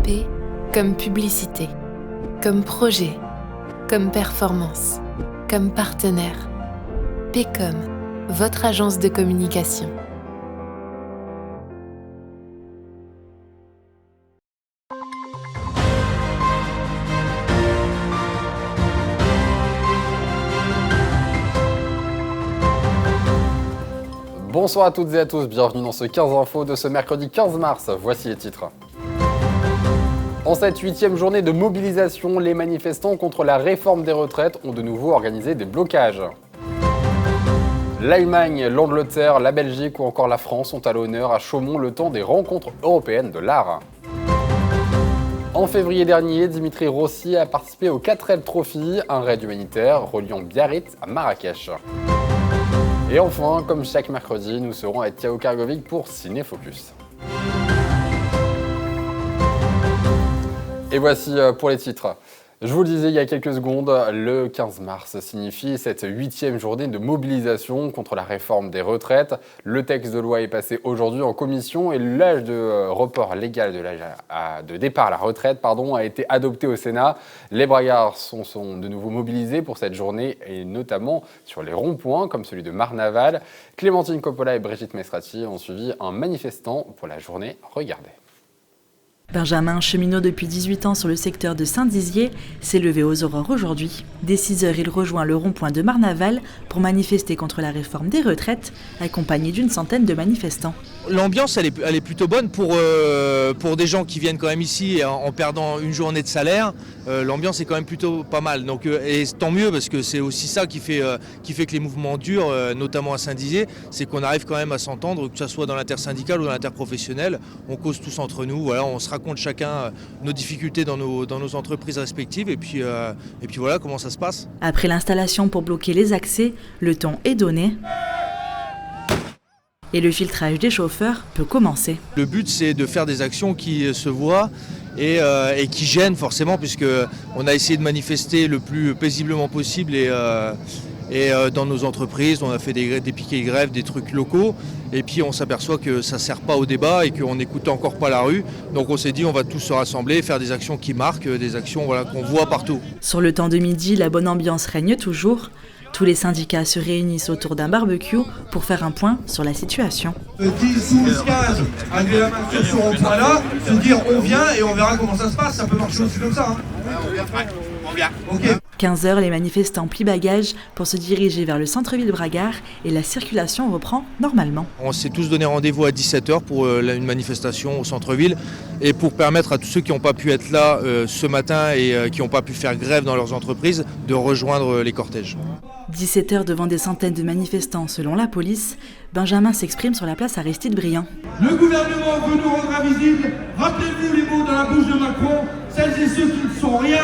P comme publicité, comme projet, comme performance, comme partenaire. P comme votre agence de communication. Bonsoir à toutes et à tous, bienvenue dans ce 15 Info de ce mercredi 15 mars. Voici les titres. En cette 8e journée de mobilisation, les manifestants contre la réforme des retraites ont de nouveau organisé des blocages. L'Allemagne, l'Angleterre, la Belgique ou encore la France sont à l'honneur à Chaumont le temps des rencontres européennes de l'art. En février dernier, Dimitri Rossi a participé au 4L Trophy, un raid humanitaire reliant Biarritz à Marrakech. Et enfin, comme chaque mercredi, nous serons avec Thiago Kargovic pour Ciné-Focus. Et voici pour les titres. Je vous le disais il y a quelques secondes, le 15 mars signifie cette 8e journée de mobilisation contre la réforme des retraites. Le texte de loi est passé aujourd'hui en commission et l'âge de report légal de l'âge de départ à la retraite a été adopté au Sénat. Les braillards sont de nouveau mobilisés pour cette journée et notamment sur les ronds-points comme celui de Marnaval. Clémentine Coppola et Brigitte Mestrati ont suivi un manifestant pour la journée. Regardez. Benjamin, cheminot depuis 18 ans sur le secteur de Saint-Dizier, s'est levé aux aurores aujourd'hui. Dès 6h, il rejoint le rond-point de Marnaval pour manifester contre la réforme des retraites, accompagné d'une centaine de manifestants. L'ambiance, elle est plutôt bonne pour des gens qui viennent quand même ici en perdant une journée de salaire. L'ambiance est quand même plutôt pas mal. Donc, et tant mieux parce que c'est aussi ça qui fait que les mouvements durent, notamment à Saint-Dizier, c'est qu'on arrive quand même à s'entendre, que ce soit dans l'intersyndicale ou dans l'interprofessionnel. On cause tous entre nous, voilà, on se raconte chacun nos difficultés dans nos entreprises respectives et puis voilà comment ça se passe. Après l'installation pour bloquer les accès, le ton est donné. Et le filtrage des chauffeurs peut commencer. Le but, c'est de faire des actions qui se voient et qui gênent forcément, puisqu'on a essayé de manifester le plus paisiblement possible et dans nos entreprises, on a fait des piquets de grève, des trucs locaux, et puis on s'aperçoit que ça ne sert pas au débat et qu'on n'écoute encore pas la rue. Donc on s'est dit on va tous se rassembler, faire des actions qui marquent, des actions qu'on voit partout. Sur le temps de midi, la bonne ambiance règne toujours. Tous les syndicats se réunissent autour d'un barbecue pour faire un point sur la situation. 10, 12, 15, avec la main sur ce rond-point-là, se dire on vient et on verra comment ça se passe, ça peut marcher aussi comme ça. Hein. On vient. Ok. 15h, les manifestants plient bagages pour se diriger vers le centre-ville de Bragard et la circulation reprend normalement. On s'est tous donné rendez-vous à 17h pour une manifestation au centre-ville et pour permettre à tous ceux qui n'ont pas pu être là ce matin et qui n'ont pas pu faire grève dans leurs entreprises de rejoindre les cortèges. 17h devant des centaines de manifestants selon la police, Benjamin s'exprime sur la place Aristide-Briand. Le gouvernement veut nous rendre invisibles. Rappelez-vous les mots dans la bouche de Macron, celles et ceux qui ne sont rien.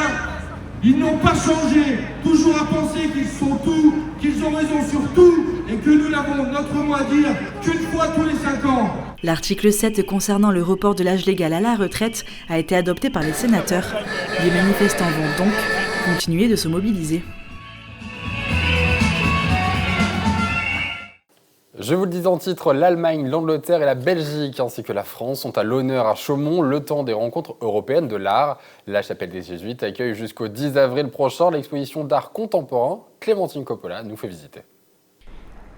Ils n'ont pas changé, toujours à penser qu'ils sont tout, qu'ils ont raison sur tout et que nous n'avons notre mot à dire qu'une fois tous les 5 ans. L'article 7 concernant le report de l'âge légal à la retraite a été adopté par les sénateurs. Les manifestants vont donc continuer de se mobiliser. Je vous le disais en titre, l'Allemagne, l'Angleterre et la Belgique ainsi que la France sont à l'honneur à Chaumont le temps des rencontres européennes de l'art. La Chapelle des Jésuites accueille jusqu'au 10 avril prochain l'exposition d'art contemporain. Clémentine Coppola nous fait visiter.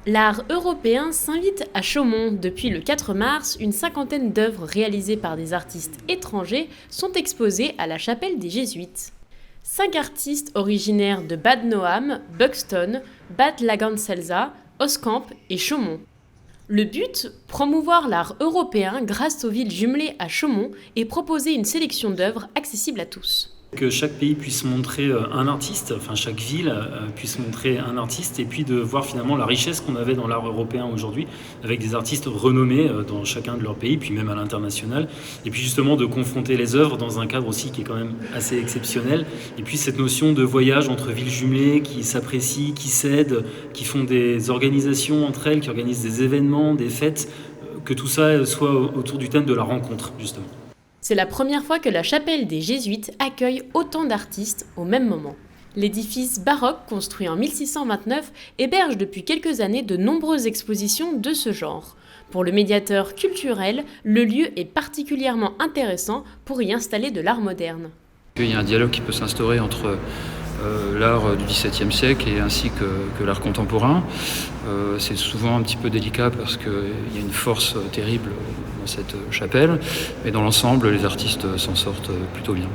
L'art européen s'invite à Chaumont. Depuis le 4 mars, une cinquantaine d'œuvres réalisées par des artistes étrangers sont exposées à la Chapelle des Jésuites. 5 artistes originaires de Bad Noam, Buxton, Bad Langenselza, Oskamp et Chaumont. Le but, promouvoir l'art européen grâce aux villes jumelées à Chaumont et proposer une sélection d'œuvres accessibles à tous. Que chaque pays puisse montrer un artiste, enfin chaque ville puisse montrer un artiste et puis de voir finalement la richesse qu'on avait dans l'art européen aujourd'hui avec des artistes renommés dans chacun de leurs pays, puis même à l'international. Et puis justement de confronter les œuvres dans un cadre aussi qui est quand même assez exceptionnel. Et puis cette notion de voyage entre villes jumelées qui s'apprécient, qui s'aident, qui font des organisations entre elles, qui organisent des événements, des fêtes, que tout ça soit autour du thème de la rencontre justement. C'est la première fois que la Chapelle des Jésuites accueille autant d'artistes au même moment. L'édifice baroque, construit en 1629, héberge depuis quelques années de nombreuses expositions de ce genre. Pour le médiateur culturel, le lieu est particulièrement intéressant pour y installer de l'art moderne. Il y a un dialogue qui peut s'instaurer entre l'art du XVIIe siècle et ainsi que l'art contemporain. C'est souvent un petit peu délicat parce qu'il y a une force terrible dans cette chapelle, mais dans l'ensemble, les artistes s'en sortent plutôt bien.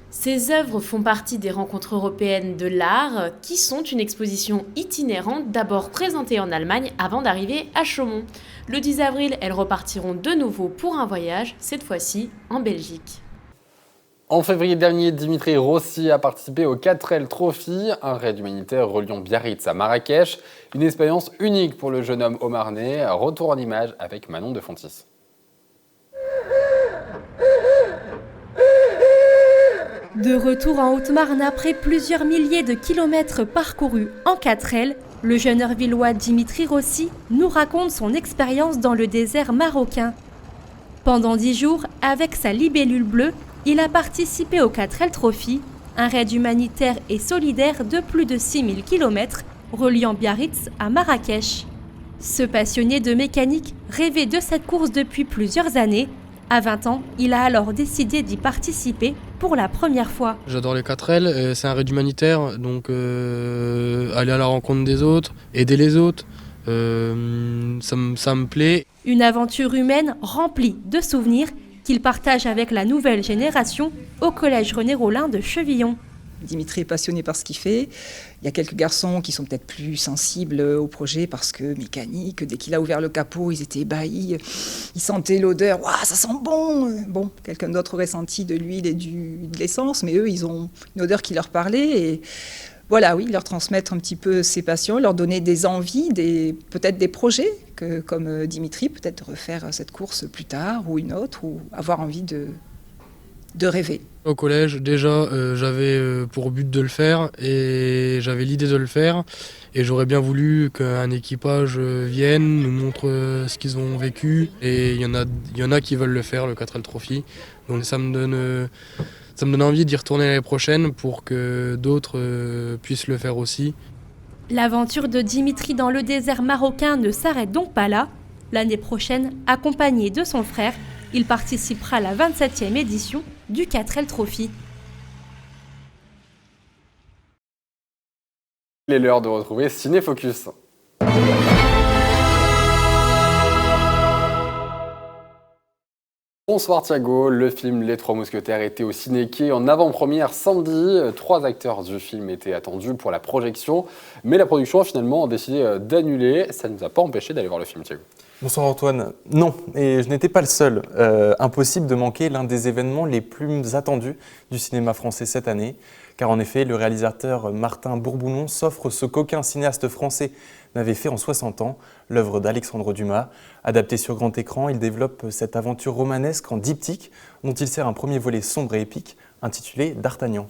Ces œuvres font partie des rencontres européennes de l'art, qui sont une exposition itinérante d'abord présentée en Allemagne avant d'arriver à Chaumont. Le 10 avril, elles repartiront de nouveau pour un voyage, cette fois-ci en Belgique. En février dernier, Dimitri Rossi a participé au 4L Trophy, un raid humanitaire reliant Biarritz à Marrakech. Une expérience unique pour le jeune homme haut-marnais. Retour en images avec Manon de Fontis. De retour en Haute-Marne après plusieurs milliers de kilomètres parcourus en 4L, le jeune Heurvillois Dimitri Rossi nous raconte son expérience dans le désert marocain. Pendant 10 jours, avec sa libellule bleue, il a participé au 4L Trophy, un raid humanitaire et solidaire de plus de 6000 km reliant Biarritz à Marrakech. Ce passionné de mécanique rêvait de cette course depuis plusieurs années. À 20 ans, il a alors décidé d'y participer pour la première fois. J'adore les 4L, c'est un raid humanitaire, donc aller à la rencontre des autres, aider les autres, ça me plaît. Une aventure humaine remplie de souvenirs qu'il partage avec la nouvelle génération au collège René Rollin de Chevillon. Dimitri est passionné par ce qu'il fait. Il y a quelques garçons qui sont peut-être plus sensibles au projet parce que mécanique, dès qu'il a ouvert le capot, ils étaient ébahis. Ils sentaient l'odeur, waouh, ça sent bon. Bon, quelqu'un d'autre aurait senti de l'huile et de l'essence, mais eux, ils ont une odeur qui leur parlait. Et voilà, oui, leur transmettre un petit peu ses passions, leur donner des envies, peut-être des projets, comme Dimitri, peut-être refaire cette course plus tard ou une autre, ou avoir envie de rêver. Au collège, déjà, j'avais pour but de le faire et j'avais l'idée de le faire. Et j'aurais bien voulu qu'un équipage vienne, nous montre ce qu'ils ont vécu. Et il y en a qui veulent le faire, le 4L Trophy. Donc ça me donne envie d'y retourner l'année prochaine pour que d'autres puissent le faire aussi. L'aventure de Dimitri dans le désert marocain ne s'arrête donc pas là. L'année prochaine, accompagné de son frère, il participera à la 27e édition du 4L Trophy. Il est l'heure de retrouver Cinéfocus. Bonsoir Thiago, le film Les Trois Mousquetaires était au Ciné-Quai en avant-première samedi. 3 acteurs du film étaient attendus pour la projection, mais la production a finalement décidé d'annuler. Ça ne nous a pas empêché d'aller voir le film, Thiago. Bonsoir Antoine. Non, et je n'étais pas le seul. Impossible de manquer l'un des événements les plus attendus du cinéma français cette année, car en effet, le réalisateur Martin Bourboulon s'offre ce qu'aucun cinéaste français n'avait fait en 60 ans, l'œuvre d'Alexandre Dumas. Adapté sur grand écran, il développe cette aventure romanesque en diptyque, dont il sert un premier volet sombre et épique, intitulé D'Artagnan.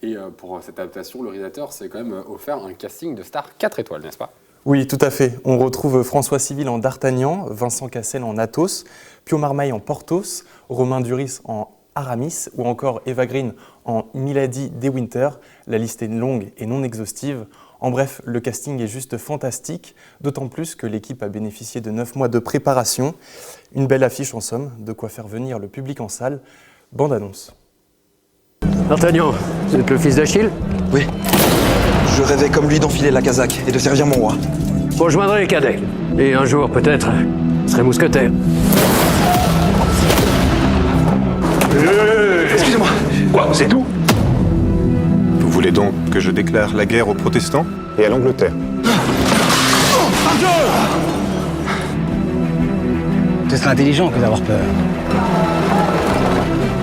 Et pour cette adaptation, le réalisateur s'est quand même offert un casting de stars 4 étoiles, n'est-ce pas ? Oui, tout à fait. On retrouve François Civil en D'Artagnan, Vincent Cassel en Athos, Pio Marmaille en Porthos, Romain Duris en Aramis ou encore Eva Green en Milady de Winter. La liste est longue et non exhaustive. En bref, le casting est juste fantastique, d'autant plus que l'équipe a bénéficié de 9 mois de préparation. Une belle affiche en somme, de quoi faire venir le public en salle. Bande-annonce. D'Artagnan, vous êtes le fils d'Achille ? Oui. Je rêvais comme lui d'enfiler la casaque et de servir mon roi. Bon, je joindrai les cadets. Et un jour, peut-être, je serai mousquetaire. Excusez-moi. Quoi, c'est tout ? Vous voulez donc que je déclare la guerre aux protestants et à l'Angleterre? Ce serait intelligent que d'avoir peur.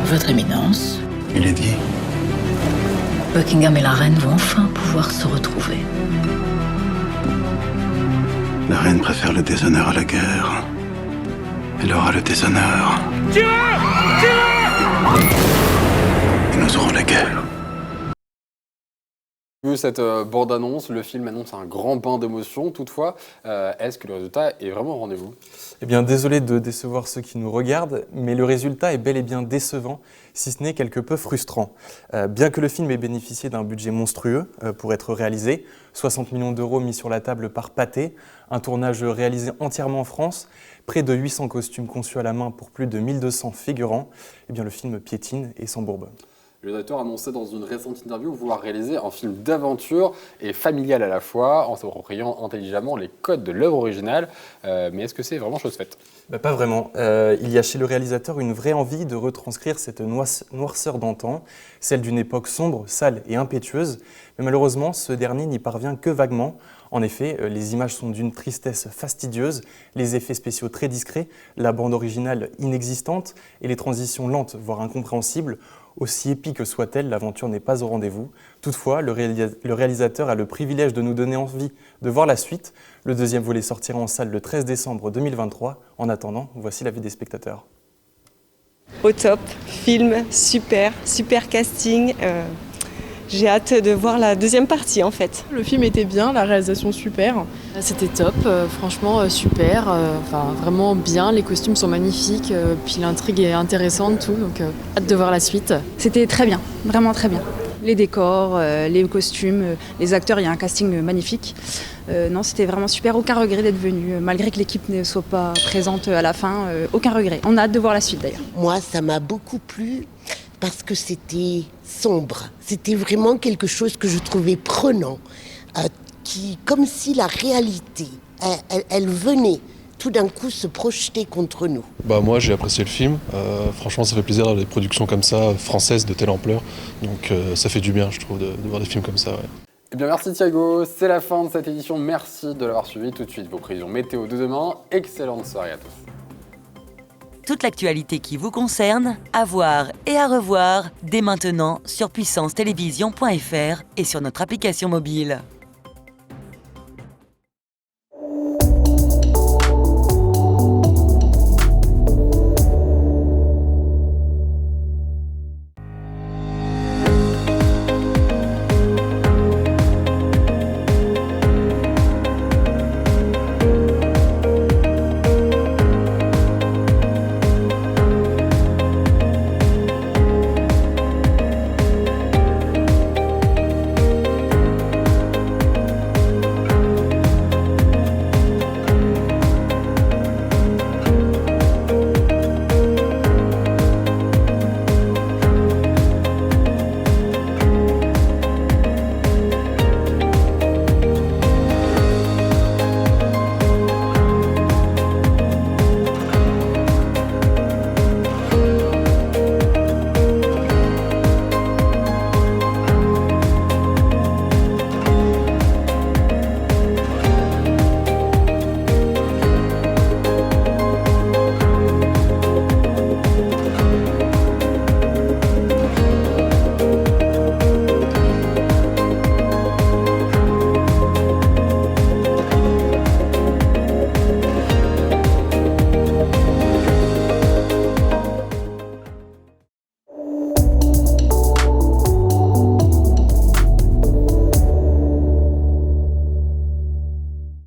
Votre Éminence, Il est dit. Buckingham et la reine vont enfin pouvoir se retrouver. La reine préfère le déshonneur à la guerre. Elle aura le déshonneur. Et nous aurons la guerre. Vu cette bande-annonce, le film annonce un grand bain d'émotions. Toutefois, est-ce que le résultat est vraiment au rendez-vous ? Eh bien, désolé de décevoir ceux qui nous regardent, mais le résultat est bel et bien décevant, si ce n'est quelque peu frustrant. Bien que le film ait bénéficié d'un budget monstrueux pour être réalisé, 60 millions d'euros mis sur la table par Pathé, un tournage réalisé entièrement en France, près de 800 costumes conçus à la main pour plus de 1200 figurants, eh bien, le film piétine et s'embourbe. Le réalisateur annonçait dans une récente interview vouloir réaliser un film d'aventure et familial à la fois, en s'appropriant intelligemment les codes de l'œuvre originale. Mais est-ce que c'est vraiment chose faite ? Pas vraiment. Il y a chez le réalisateur une vraie envie de retranscrire cette noirceur d'antan, celle d'une époque sombre, sale et impétueuse. Mais malheureusement, ce dernier n'y parvient que vaguement. En effet, les images sont d'une tristesse fastidieuse, les effets spéciaux très discrets, la bande originale inexistante et les transitions lentes, voire incompréhensibles. Aussi épique soit-elle, l'aventure n'est pas au rendez-vous. Toutefois, le réalisateur a le privilège de nous donner envie de voir la suite. Le deuxième volet sortira en salle le 13 décembre 2023. En attendant, voici l'avis des spectateurs. Au top, film super casting. J'ai hâte de voir la deuxième partie en fait. Le film était bien, la réalisation super. C'était top, franchement super, vraiment bien, les costumes sont magnifiques, puis l'intrigue est intéressante, tout, donc hâte de voir la suite. C'était très bien, vraiment très bien. Les décors, les costumes, les acteurs, il y a un casting magnifique. Non, c'était vraiment super, aucun regret d'être venu, malgré que l'équipe ne soit pas présente à la fin, aucun regret. On a hâte de voir la suite d'ailleurs. Moi, ça m'a beaucoup plu. Parce que c'était sombre, c'était vraiment quelque chose que je trouvais prenant, comme si la réalité, elle venait tout d'un coup se projeter contre nous. Moi j'ai apprécié le film, franchement ça fait plaisir d'avoir des productions comme ça, françaises de telle ampleur, donc ça fait du bien je trouve de voir des films comme ça. Ouais. Eh bien merci Thiago, c'est la fin de cette édition, merci de l'avoir suivi. Tout de suite vos prévisions météo de demain, excellente soirée à tous. Toute l'actualité qui vous concerne, à voir et à revoir dès maintenant sur puissancetélévision.fr et sur notre application mobile.